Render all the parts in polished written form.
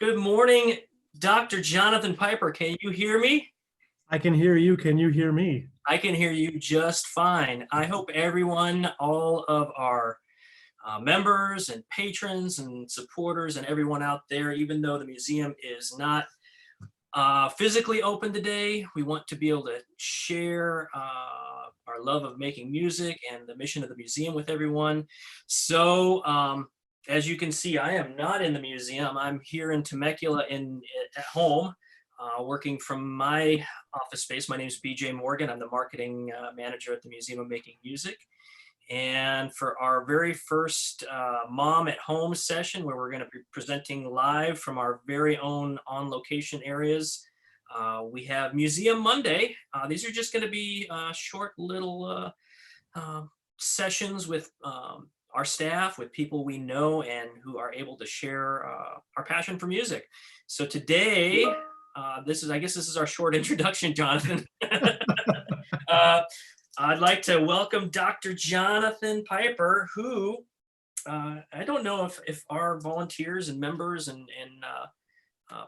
Good morning, Dr. Jonathan Piper. Can you hear me? I can hear you. Can you hear me? I can hear you just fine. I hope everyone, all of our members and patrons and supporters and everyone out there, even though the museum is not physically open today, we want to be able to share our love of making music and the mission of the museum with everyone. So as you can see, I am not in the museum. I'm here in Temecula at home, working from my office space. My name is BJ Morgan. I'm the marketing manager at the Museum of Making Music. And for our very first Mom at Home session, where we're going to be presenting live from our very own on-location areas, we have Museum Monday. These are just going to be short little sessions with our staff, with people we know and who are able to share our passion for music. So today, I guess this is our short introduction, Jonathan. I'd like to welcome Dr. Jonathan Piper, who I don't know if our volunteers and members and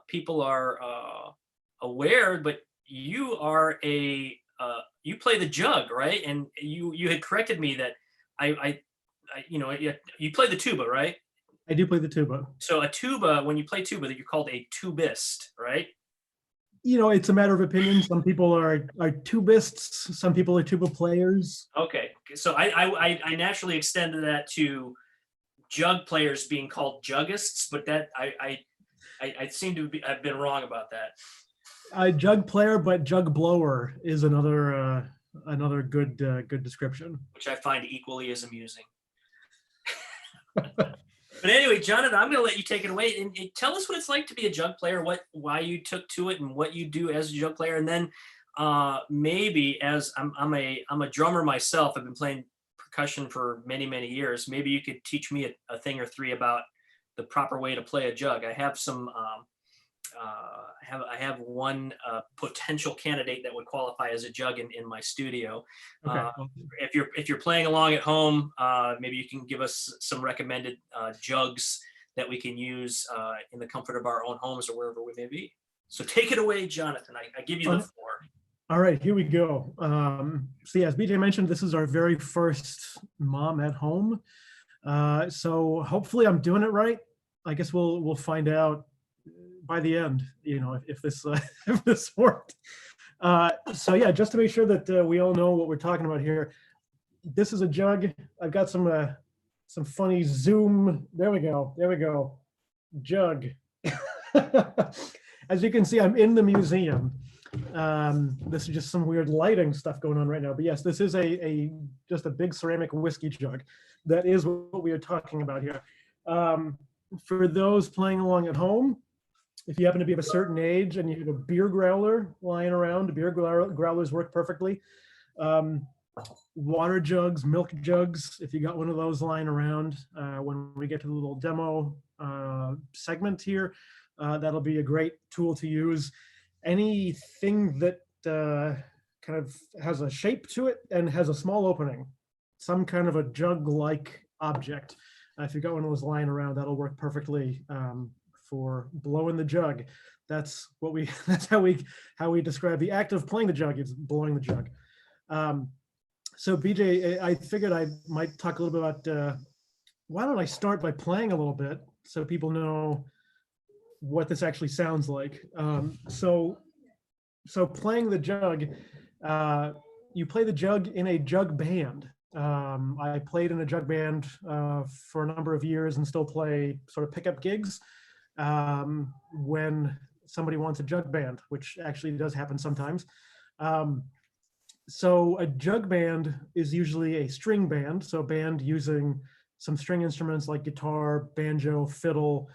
people are aware, but you are you play the jug, right? And you had corrected me that you play the tuba, right? I do play the tuba. So a tuba, when you play tuba, that you're called a tubist, right? It's a matter of opinion. Some people are tubists. Some people are tuba players. Okay, so I naturally extended that to jug players being called juggists, but that I seem to have been wrong about that. A jug player, but jug blower is another good description, which I find equally as amusing. But anyway, Jonathan, I'm going to let you take it away and tell us what it's like to be a jug player, why you took to it, and what you do as a jug player. And then maybe, as I'm a drummer myself, I've been playing percussion for many years. Maybe you could teach me a thing or three about the proper way to play a jug. I have some. I have one potential candidate that would qualify as a jug in my studio. Okay. If you're playing along at home, maybe you can give us some recommended jugs that we can use in the comfort of our own homes or wherever we may be. So take it away, Jonathan. I give you the floor. All right, here we go. So yeah, as BJ mentioned, this is our very first Mom at Home. So hopefully I'm doing it right. I guess we'll find out by the end, if this worked. So yeah, just to make sure that we all know what we're talking about here, this is a jug. I've got some funny zoom. There we go. Jug. As you can see, I'm in the museum. This is just some weird lighting stuff going on right now. But yes, this is just a big ceramic whiskey jug. That is what we are talking about here. For those playing along at home, if you happen to be of a certain age and you have a beer growler lying around, beer growlers work perfectly. Water jugs, milk jugs, if you got one of those lying around, when we get to the little demo segment here, that'll be a great tool to use. Anything that kind of has a shape to it and has a small opening, some kind of a jug-like object. If you got one of those lying around, that'll work perfectly for blowing the jug. That's how we describe the act of playing the jug, is blowing the jug. So BJ, I figured I might talk a little bit about, why don't I start by playing a little bit so people know what this actually sounds like. So playing the jug, you play the jug in a jug band. I played in a jug band for a number of years and still play sort of pickup gigs when somebody wants a jug band, which actually does happen sometimes. So a jug band is usually a string band, so a band using some string instruments like guitar, banjo, fiddle,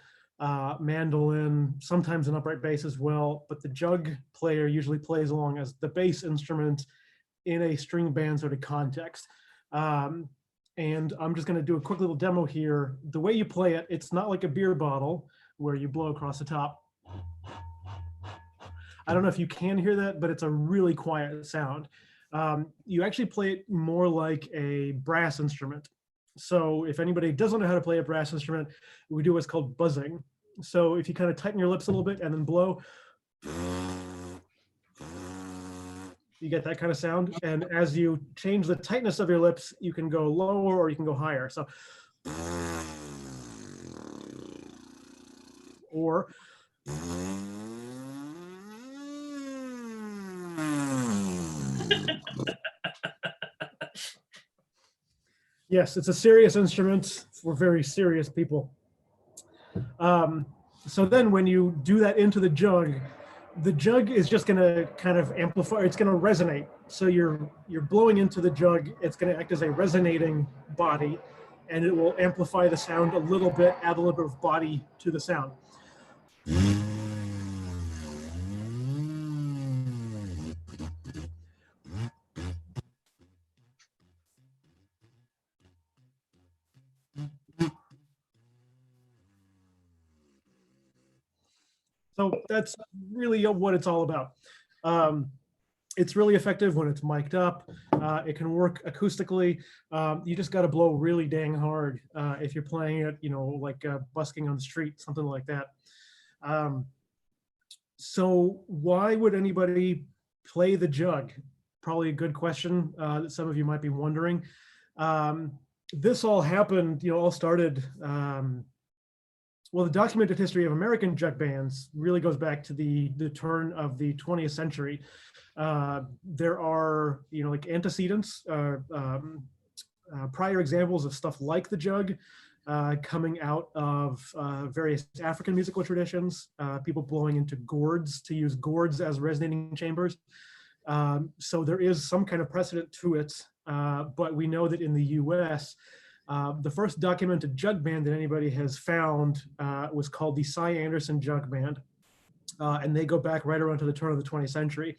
mandolin, sometimes an upright bass as well, but the jug player usually plays along as the bass instrument in a string band sort of context. And I'm just going to do a quick little demo here. The way you play it, it's not like a beer bottle where you blow across the top. I don't know if you can hear that, but it's a really quiet sound. You actually play it more like a brass instrument. So if anybody doesn't know how to play a brass instrument, we do what's called buzzing. So if you kind of tighten your lips a little bit and then blow, you get that kind of sound. And as you change the tightness of your lips, you can go lower or you can go higher. So, or yes, it's a serious instrument for very serious people. So then when you do that into the jug is just going to kind of amplify, it's going to resonate. So you're blowing into the jug, it's going to act as a resonating body, and it will amplify the sound a little bit, add a little bit of body to the sound. So that's really what it's all about. It's really effective when it's mic'd up. It can work acoustically. You just got to blow really dang hard if you're playing it, like busking on the street, something like that. So why would anybody play the jug? Probably a good question that some of you might be wondering. This all happened, all started, well, the documented history of American jug bands really goes back to the turn of the 20th century. There are, like antecedents, prior examples of stuff like the jug coming out of various African musical traditions, people blowing into gourds to use gourds as resonating chambers. So there is some kind of precedent to it, but we know that in the US, the first documented jug band that anybody has found was called the Cy Anderson Jug Band, and they go back right around to the turn of the 20th century.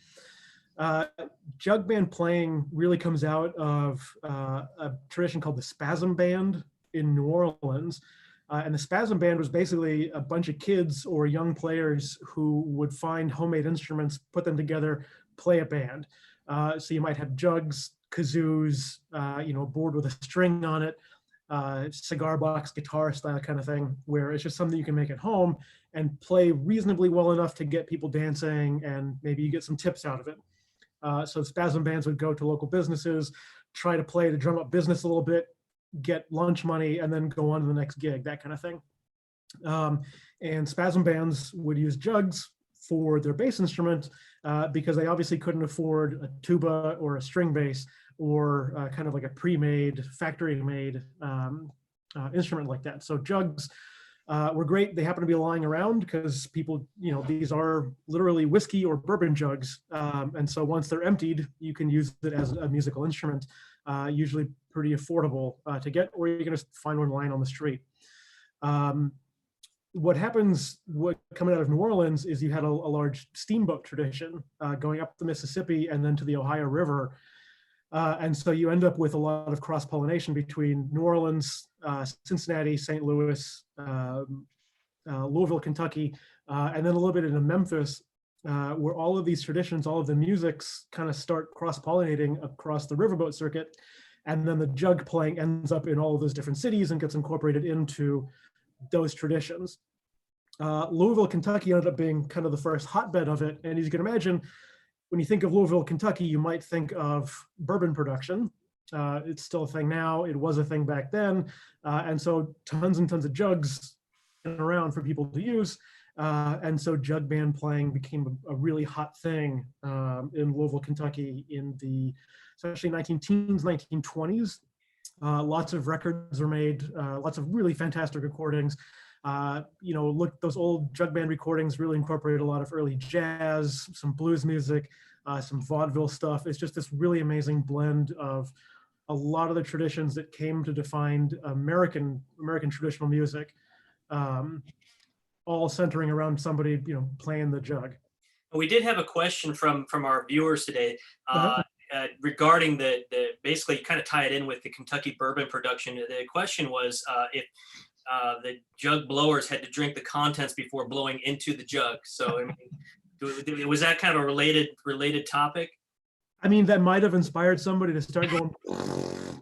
Jug band playing really comes out of a tradition called the Spasm Band in New Orleans. And the Spasm Band was basically a bunch of kids or young players who would find homemade instruments, put them together, play a band. So you might have jugs, kazoos, a board with a string on it, cigar box, guitar style kind of thing, where it's just something you can make at home and play reasonably well enough to get people dancing, and maybe you get some tips out of it. So Spasm bands would go to local businesses, try to play to drum up business a little bit, get lunch money, and then go on to the next gig, that kind of thing. And Spasm bands would use jugs for their bass instrument because they obviously couldn't afford a tuba or a string bass or kind of like a pre-made, factory-made instrument like that. So jugs were great. They happen to be lying around because people, these are literally whiskey or bourbon jugs. And so once they're emptied, you can use it as a musical instrument, usually pretty affordable to get, or you can just find one lying on the street. What coming out of New Orleans is you had a large steamboat tradition going up the Mississippi and then to the Ohio River. And so you end up with a lot of cross-pollination between New Orleans, Cincinnati, St. Louis, Louisville, Kentucky, and then a little bit into Memphis, where all of these traditions, all of the musics kind of start cross-pollinating across the riverboat circuit. And then the jug playing ends up in all of those different cities and gets incorporated into those traditions. Louisville, Kentucky ended up being kind of the first hotbed of it. And as you can imagine, when you think of Louisville, Kentucky, you might think of bourbon production. It's still a thing now. It was a thing back then. And so tons and tons of jugs around for people to use. And so jug band playing became a really hot thing in Louisville, Kentucky in the especially 19-teens, 1920s. Lots of records were made, lots of really fantastic recordings. Look, those old jug band recordings really incorporated a lot of early jazz, some blues music, some vaudeville stuff. It's just this really amazing blend of a lot of the traditions that came to define American traditional music, all centering around somebody, playing the jug. We did have a question from our viewers today. Regarding the basically kind of tie it in with the Kentucky bourbon production. The question was if the jug blowers had to drink the contents before blowing into the jug. So was that kind of a related topic? I mean, that might have inspired somebody to start going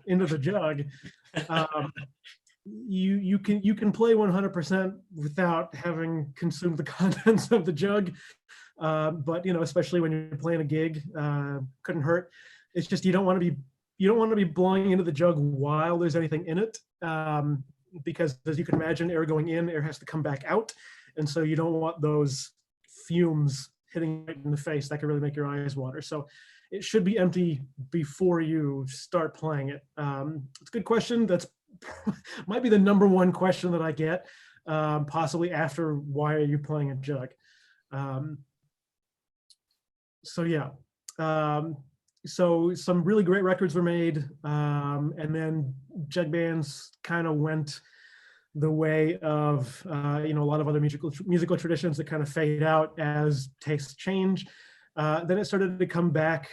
into the jug. you can play 100% without having consumed the contents of the jug. But especially when you're playing a gig, couldn't hurt. It's just you don't want to be blowing into the jug while there's anything in it, because as you can imagine, air going in, air has to come back out, and so you don't want those fumes hitting right in the face. That could really make your eyes water. So it should be empty before you start playing it. It's a good question. That's might be the number one question that I get, possibly after why are you playing a jug? So yeah. So some really great records were made, and then jug bands kind of went the way of a lot of other musical traditions that kind of fade out as tastes change. Then it started to come back,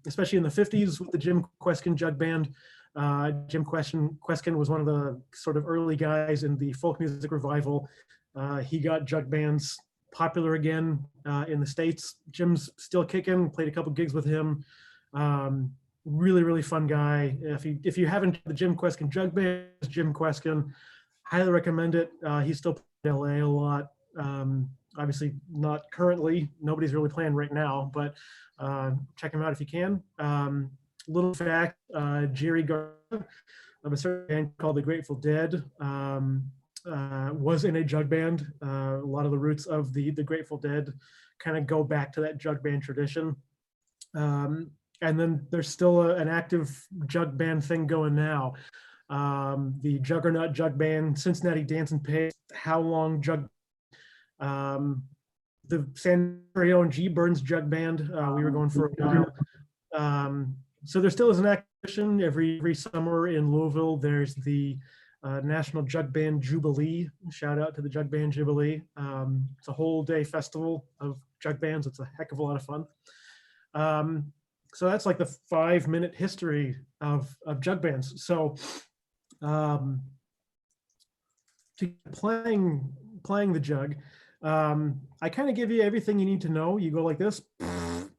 especially in the 50s with the Jim Kweskin Jug Band. Jim Kweskin was one of the sort of early guys in the folk music revival. He got jug bands popular again in the States. Jim's still kicking, played a couple gigs with him. Really, really fun guy. If you haven't, the Jim Kweskin Jug Band, Jim Kweskin, highly recommend it. He's still playing LA a lot. Obviously not currently, nobody's really playing right now, but check him out if you can. Little fact, Jerry Garcia of a certain band called the Grateful Dead was in a jug band. A lot of the roots of the Grateful Dead kind of go back to that jug band tradition. And then there's still an active jug band thing going now. The Juggernaut Jug Band, Cincinnati Dance and Pace, How Long Jug, the San Diego and G Burns Jug Band. We were going for a while. So there still is an activation every summer in Louisville. There's the National Jug Band Jubilee. Shout out to the Jug Band Jubilee. It's a whole day festival of jug bands. It's a heck of a lot of fun. So that's like the 5-minute history of jug bands. So to playing the jug, I kind of give you everything you need to know. You go like this,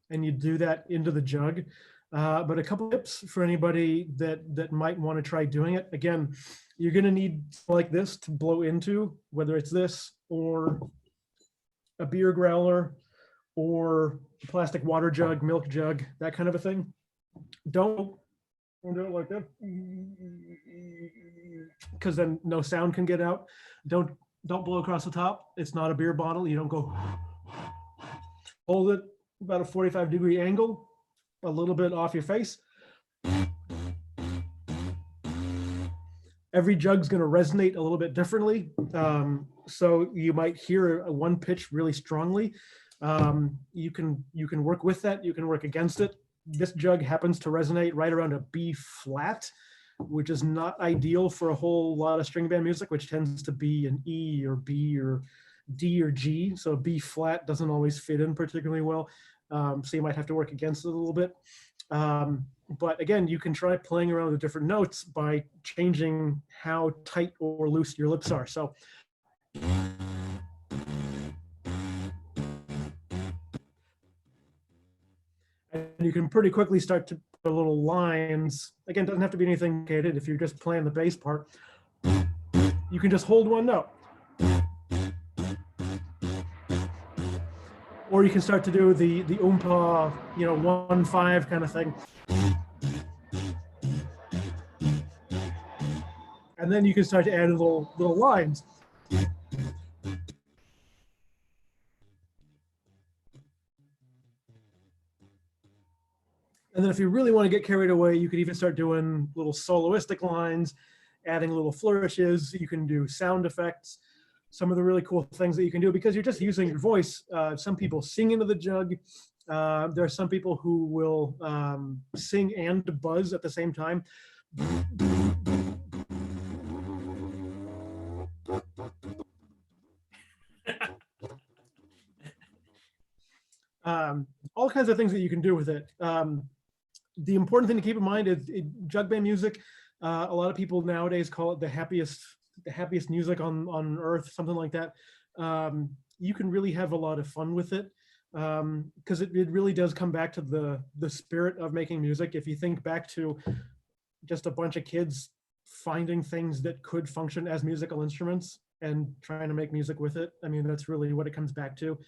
and you do that into the jug. But a couple tips for anybody that might want to try doing it. Again, you're going to need like this to blow into, whether it's this or a beer growler or a plastic water jug, milk jug, that kind of a thing. Don't do it like that, because then no sound can get out. Don't blow across the top. It's not a beer bottle. You don't go. Hold it about a 45-degree angle, a little bit off your face. Every jug's going to resonate a little bit differently. So you might hear one pitch really strongly. You can work with that. You can work against it. This jug happens to resonate right around a B flat, which is not ideal for a whole lot of string band music, which tends to be an E or B or D or G. So B flat doesn't always fit in particularly well. So you might have to work against it a little bit. But again, you can try playing around with different notes by changing how tight or loose your lips are. So and you can pretty quickly start to put little lines. Again, doesn't have to be anything complicated. If you're just playing the bass part, you can just hold one note. Or you can start to do the oompa, 1-5 kind of thing. And then you can start to add little lines. And then if you really want to get carried away, you could even start doing little soloistic lines, adding little flourishes. You can do sound effects. Some of the really cool things that you can do because you're just using your voice. Some people sing into the jug. There are some people who will sing and buzz at the same time. All kinds of things that you can do with it. The important thing to keep in mind is jug band music. A lot of people nowadays call it the happiest music on earth, something like that. You can really have a lot of fun with it because it really does come back to the spirit of making music. If you think back to just a bunch of kids finding things that could function as musical instruments and trying to make music with it. I mean, that's really what it comes back to.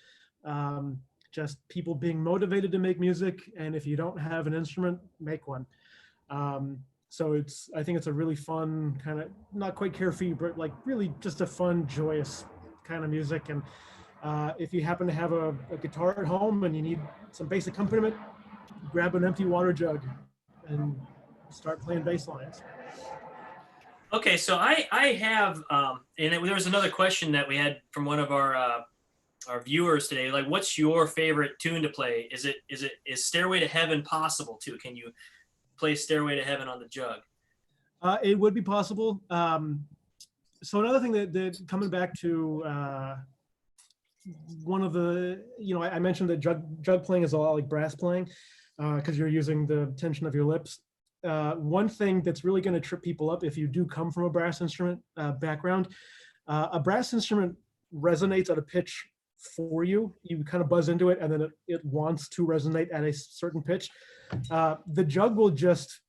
Just people being motivated to make music, and if you don't have an instrument, make one. So I think it's a really fun kind of, not quite carefree, but like really just a fun, joyous kind of music. And if you happen to have a guitar at home and you need some bass accompaniment, grab an empty water jug and start playing bass lines. Okay, so I have, there was another question that we had from one of our viewers today. Like, what's your favorite tune to play? Is Stairway to Heaven possible too? Can you play Stairway to Heaven on the jug? It would be possible. So another thing that coming back to one of the, I mentioned that jug playing is a lot like brass playing because you're using the tension of your lips. One thing that's really going to trip people up if you do come from a brass instrument background, a brass instrument resonates at a pitch for you. You kind of buzz into it, and then it wants to resonate at a certain pitch. The jug will just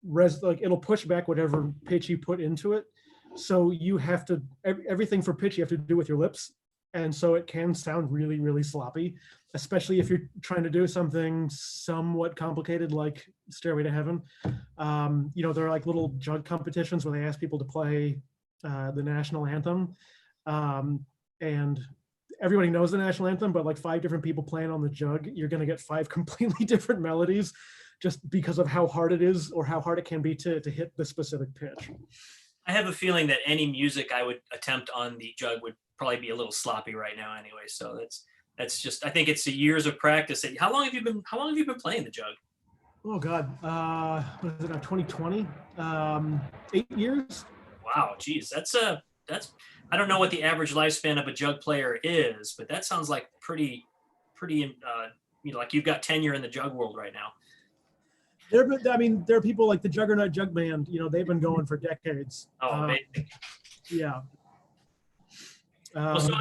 it'll push back whatever pitch you put into it. So you have to, everything for pitch you have to do with your lips. And so it can sound really, really sloppy, especially if you're trying to do something somewhat complicated like Stairway to Heaven. There are like little jug competitions where they ask people to play the national anthem. And everybody knows the national anthem, but like 5 different people playing on the jug, you're going to get 5 completely different melodies just because of how hard it is or how hard it can be to hit the specific pitch. I have a feeling that any music I would attempt on the jug would probably be a little sloppy right now anyway. So that's just, I think it's the years of practice. How long have you been playing the jug? Oh God, what is it now, 2020? 8 years. Wow, geez, that's I don't know what the average lifespan of a jug player is, but that sounds like pretty like you've got tenure in the jug world right now. There are people like the Juggernaut Jug Band. They've been going for decades. Oh, amazing. Yeah. So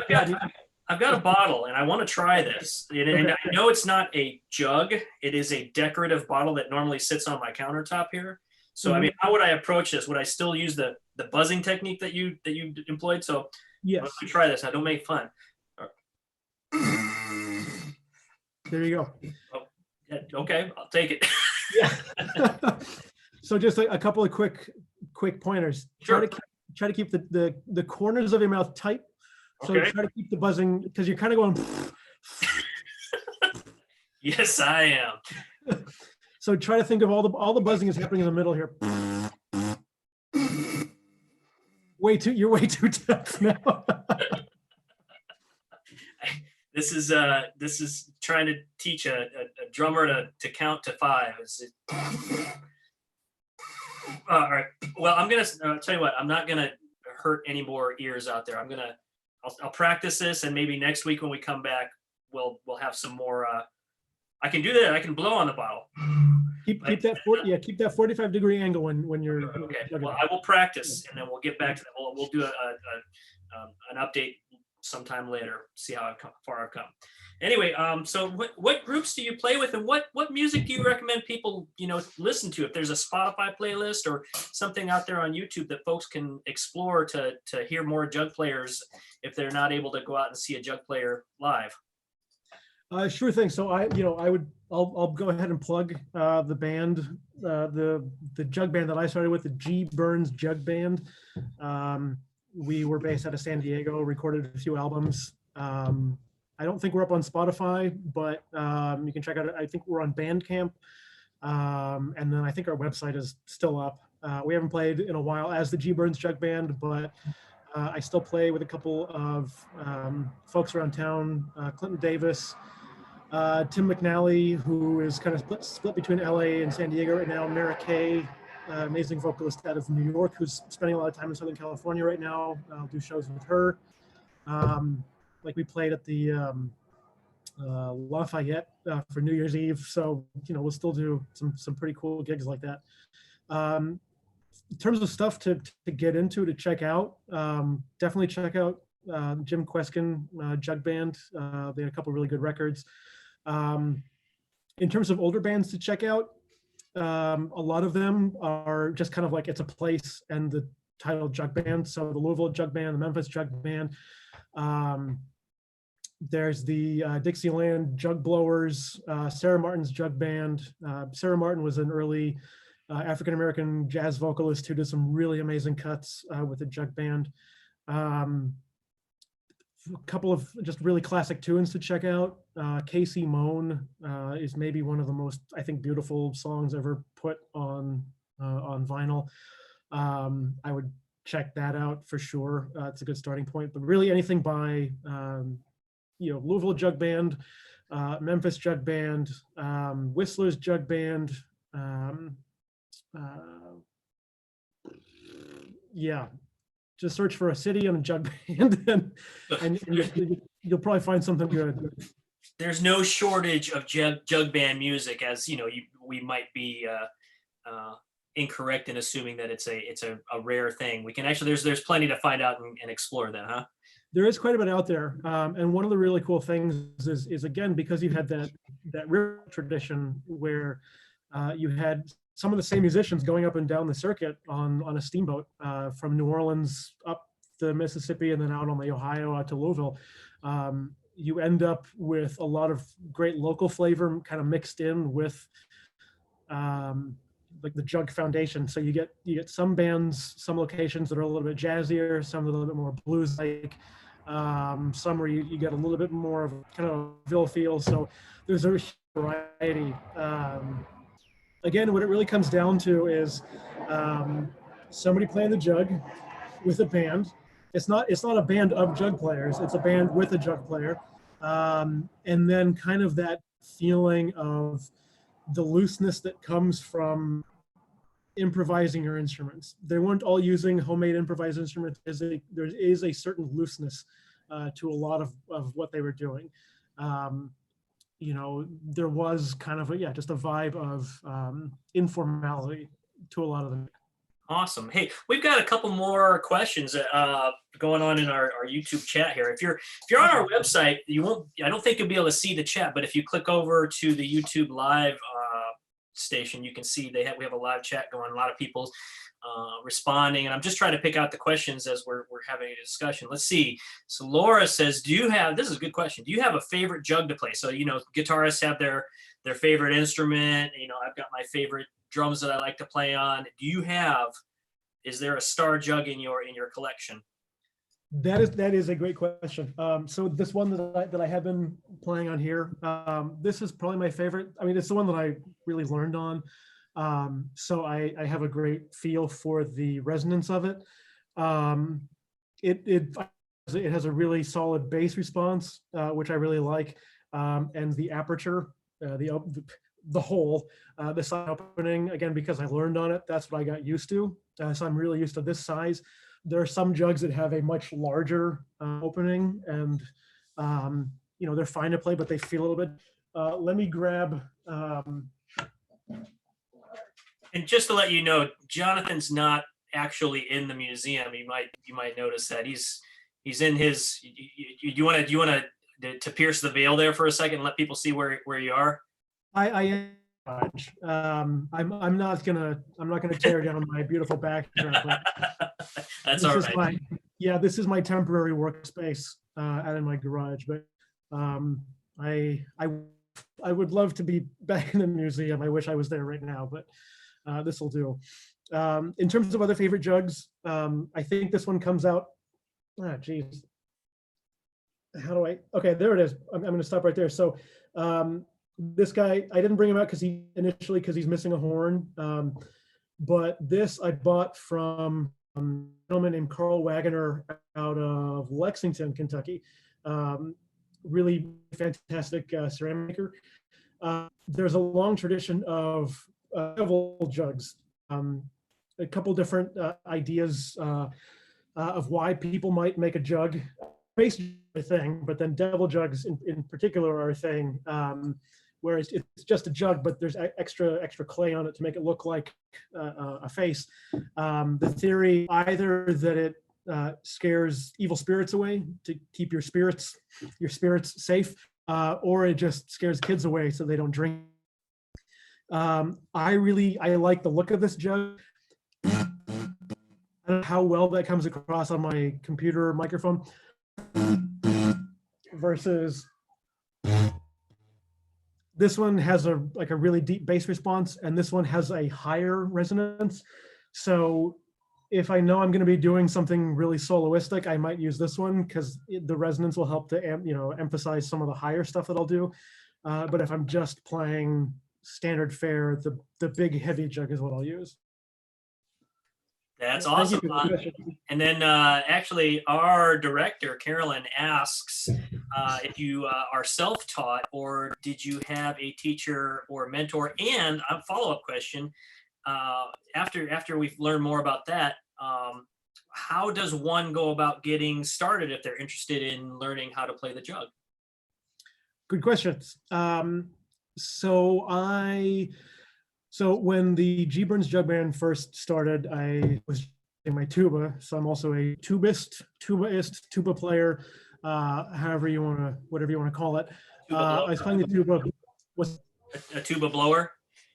I've got a bottle, and I want to try this. And I know it's not a jug; it is a decorative bottle that normally sits on my countertop here. So I mean, how would I approach this? Would I still use the buzzing technique that you employed? So yes, let me try this. Now, don't make fun. There you go. Oh, yeah, okay, I'll take it. Yeah. So just a couple of quick pointers. Sure. Try to keep the corners of your mouth tight. So try to keep the buzzing, because you're kind of going. Yes, I am. So try to think of all the buzzing is happening in the middle here. You're way too tough now. This is trying to teach a drummer to count to 5. All right. Well, I'm gonna tell you what. I'm not gonna hurt any more ears out there. I'll practice this, and maybe next week when we come back, we'll have some more. I can do that. I can blow on the bottle. Keep that 45-degree angle when you're. Okay. Well, I will practice, and then we'll get back to that. We'll do an update sometime later. See how far I've come. Anyway, so what groups do you play with, and what music do you recommend people listen to? If there's a Spotify playlist or something out there on YouTube that folks can explore to hear more jug players if they're not able to go out and see a jug player live. Sure thing. So I'll go ahead and plug the band, the jug band that I started with, the G Burns Jug Band. We were based out of San Diego, recorded a few albums. I don't think we're up on Spotify, but you can check out. I think we're on Bandcamp, and then I think our website is still up. We haven't played in a while as the G Burns Jug Band, but I still play with a couple of folks around town. Clinton Davis, Tim McNally, who is kind of split between LA and San Diego right now. Mara Kay, amazing vocalist out of New York, who's spending a lot of time in Southern California right now. I'll do shows with her. Like we played at the Lafayette for New Year's Eve, so we'll still do some pretty cool gigs like that. In terms of stuff to get into, to check out, definitely check out Jim Kweskin Jug Band. They had a couple really good records. In terms of older bands to check out, A lot of them are just kind of like it's a place and the title Jug Band. So the Louisville Jug Band, the Memphis Jug Band. There's the Dixieland Jug Blowers, Sarah Martin's Jug Band. Sarah Martin was an early African-American jazz vocalist who did some really amazing cuts with the Jug Band. A couple of just really classic tunes to check out. Casey Moan is maybe one of the most, I think, beautiful songs ever put on vinyl. I would check that out for sure. It's a good starting point. But really, anything by Louisville Jug Band, Memphis Jug Band, Whistler's Jug Band. Yeah, just search for a city and a jug band, and you'll probably find something good. There's no shortage of jug band music, as we might be incorrect in assuming that it's a rare thing. We can actually there's plenty to find out and explore that, huh? There is quite a bit out there, and one of the really cool things is again, because you had that river tradition where you had some of the same musicians going up and down the circuit on a steamboat from New Orleans up the Mississippi and then out on the Ohio out to Louisville. You end up with a lot of great local flavor kind of mixed in with like the Jug Foundation. So you get some bands, some locations that are a little bit jazzier, some a little bit more blues-like, some where you get a little bit more of kind of Ville feel. So there's a variety. Again, what it really comes down to is somebody playing the jug with a band. It's not a band of jug players. It's a band with a jug player, and then kind of that feeling of the looseness that comes from improvising your instruments. They weren't all using homemade improvised instruments. There is a certain looseness to a lot of what they were doing. There was kind of just a vibe of informality to a lot of them. Awesome. Hey, we've got a couple more questions going on in our YouTube chat here. If you're on our website, I don't think you'll be able to see the chat, but if you click over to the YouTube live station, you can see we have a live chat going. A lot of people responding, and I'm just trying to pick out the questions as we're having a discussion. Let's see. So Laura says, this is a good question. Do you have a favorite jug to play? So, guitarists have their favorite instrument. I've got my favorite drums that I like to play on. Is there a star jug in your collection? That is a great question. So this one that I have been playing on here, this is probably my favorite. I mean, it's the one that I really learned on. So I have a great feel for the resonance of it. It has a really solid bass response, which I really like, and the aperture, the hole, the side opening, again, because I learned on it, that's what I got used to. So I'm really used to this size. There are some jugs that have a much larger opening, and they're fine to play, but they feel a little bit. Let me grab. And just to let you know, Jonathan's not actually in the museum. You might notice that he's in his. You want to pierce the veil there for a second and let people see where you are? I am. I'm not gonna tear down my beautiful backdrop. That's all right. This is my temporary workspace out in my garage. But I would love to be back in the museum. I wish I was there right now, but this will do. In terms of other favorite jugs, I think this one comes out. Geez. How do I? Okay, there it is. I'm going to stop right there. So this guy, I didn't bring him out because he's missing a horn. But this I bought from a gentleman named Carl Wagoner out of Lexington, Kentucky. Really fantastic ceramic maker. There's a long tradition of devil jugs. A couple different ideas of why people might make a jug. Bass a thing, but then devil jugs in particular are a thing. Where it's just a jug, but there's extra clay on it to make it look like a face. The theory either that it scares evil spirits away to keep your spirits safe, or it just scares kids away so they don't drink. I like the look of this jug. I don't know how well that comes across on my computer microphone versus this one has a really deep bass response, and this one has a higher resonance. So if I know I'm going to be doing something really soloistic, I might use this one because the resonance will help to emphasize some of the higher stuff that I'll do. But if I'm just playing standard fare, the big heavy jug is what I'll use. That's Thank you awesome. for the question. And then actually, our director, Carolyn, asks if you are self-taught or did you have a teacher or mentor? And a follow-up question, after we've learned more about that, how does one go about getting started if they're interested in learning how to play the jug? Good questions. So when the G Burns Jug Band first started, I was in my tuba. So I'm also a tubist, tuba player, whatever you want to call it. I was playing the tuba. Was a tuba blower?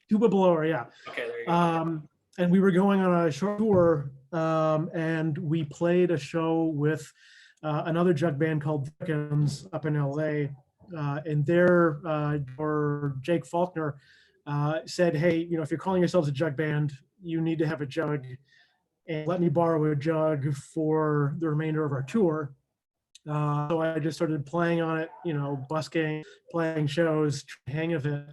Tuba blower, yeah. Okay, there you go. And we were going on a short tour, and we played a show with another jug band called Dickens up in LA. And there, or Jake Faulkner said, hey, if you're calling yourselves a jug band, you need to have a jug, and let me borrow a jug for the remainder of our tour. So I just started playing on it, busking, playing shows, hang of it.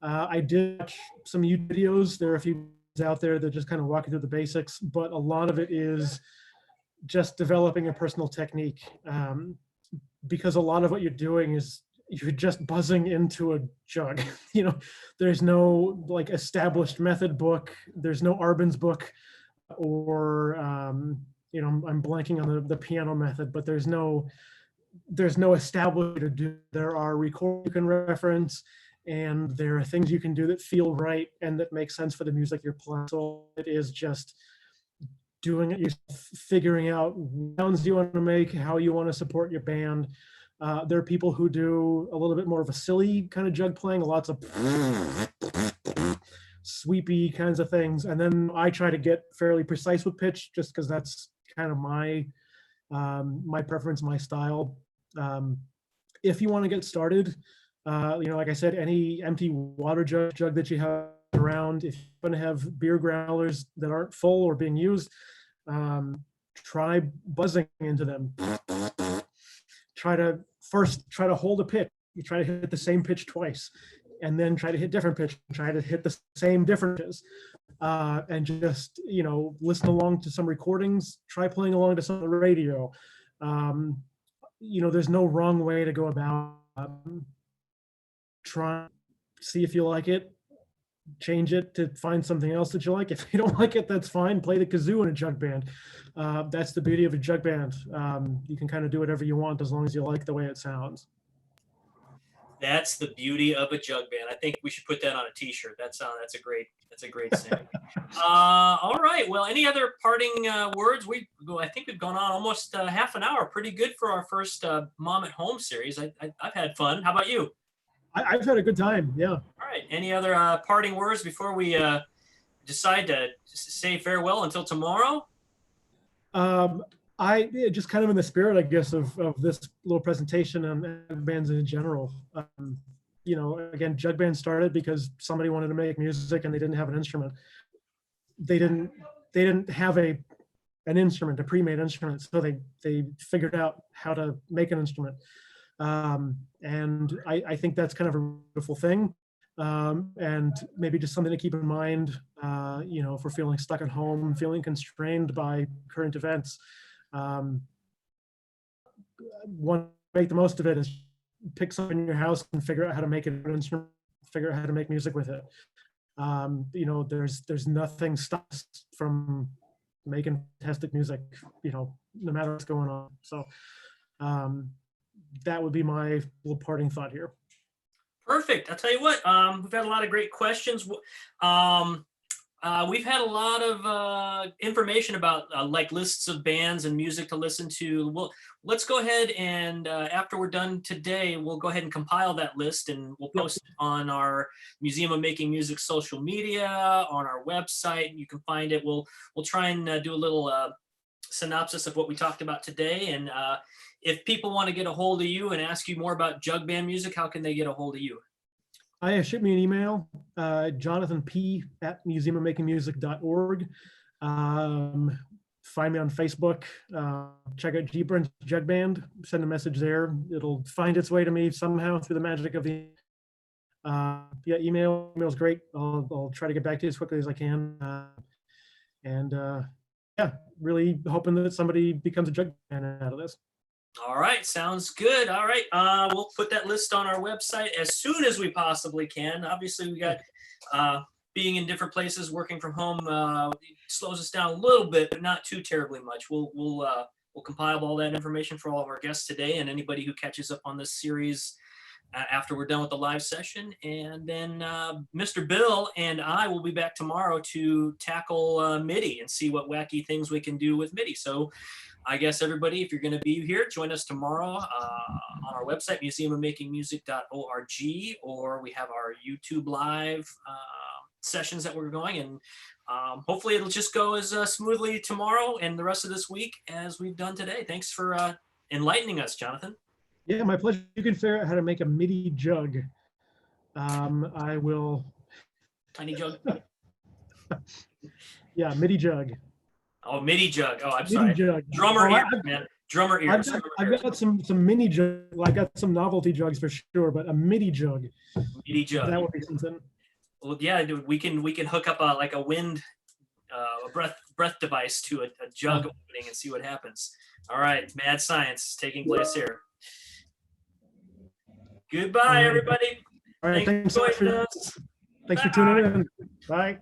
I did watch some YouTube videos. There are a few out there that just kind of walk you through the basics, but a lot of it is just developing a personal technique, because a lot of what you're doing is you're just buzzing into a jug. There's no established method book. There's no Arbin's book, or I'm blanking on the piano method, but there's no established to do. There are recordings you can reference, and there are things you can do that feel right and that make sense for the music you're playing. So it is just doing it, you're figuring out what sounds you want to make, how you want to support your band. There are people who do a little bit more of a silly kind of jug playing, lots of sweepy kinds of things. And then I try to get fairly precise with pitch, just because that's kind of my preference, my style. If you want to get started, like I said, any empty water jug that you have around, if you're going to have beer growlers that aren't full or being used, try buzzing into them. Try to hold a pitch. You try to hit the same pitch twice, and then try to hit different pitch, try to hit the same different pitches, and just listen along to some recordings. Try playing along to some of the radio. There's no wrong way to go about. Try, see if you like it, change it to find something else that you like. If you don't like it, that's fine. Play the kazoo in a jug band. That's the beauty of a jug band. You can kind of do whatever you want as long as you like the way it sounds. That's the beauty of a jug band. I think we should put that on a t-shirt. That's a great saying. All right. Well, any other parting words? I think we've gone on almost half an hour. Pretty good for our first Mom at Home series. I've had fun. How about you? I've had a good time. Yeah. All right. Any other parting words before we decide to say farewell until tomorrow? Just kind of in the spirit, I guess, of this little presentation on bands in general. Again, jug band started because somebody wanted to make music and they didn't have an instrument. They didn't have an instrument, a pre-made instrument, so they figured out how to make an instrument. And I think that's kind of a beautiful thing. And maybe just something to keep in mind, if we're feeling stuck at home, feeling constrained by current events. One make the most of it is pick something in your house and figure out how to make it an instrument, figure out how to make music with it. There's nothing stops from making fantastic music, no matter what's going on. So that would be my little parting thought here. Perfect. I'll tell you what, we've had a lot of great questions. We've had a lot of information about like lists of bands and music to listen to. Well, let's go ahead and after we're done today, we'll go ahead and compile that list and we'll post it on our Museum of Making Music social media, on our website. You can find it. We'll try and do a little synopsis of what we talked about today. And if people want to get a hold of you and ask you more about Jug Band music, how can they get a hold of you? Shoot me an email, jonathanp@museumofmakingmusic.org. Find me on Facebook. Check out Jug Band. Send a message there. It'll find its way to me somehow through the magic of the. Yeah, email's great. I'll try to get back to you as quickly as I can. Yeah, really hoping that somebody becomes a Jug Band out of this. All right, sounds good. All right, we'll put that list on our website as soon as we possibly can. Obviously, we got being in different places, working from home slows us down a little bit, but not too terribly much. We'll compile all that information for all of our guests today and anybody who catches up on this series after we're done with the live session. And then Mr. Bill and I will be back tomorrow to tackle MIDI and see what wacky things we can do with MIDI. So I guess everybody, if you're going to be here, join us tomorrow on our website, museumofmakingmusic.org, or we have our YouTube live sessions that we're going, and hopefully it'll just go as smoothly tomorrow and the rest of this week as we've done today. Thanks for enlightening us, Jonathan. Yeah, my pleasure. You can figure out how to make a MIDI jug. I will. Tiny jug. Yeah, MIDI jug. Oh, MIDI jug. Oh, I'm MIDI sorry. Jug. Drummer ears, man. Drummer ears. I've got some mini jug. I got some novelty jugs for sure, but a MIDI jug. MIDI jug. That would be something. Well, yeah, dude, we can hook up like a wind, a breath device to a jug opening and see what happens. All right, mad science taking place here. Goodbye, everybody. All right, thanks for tuning in. Bye.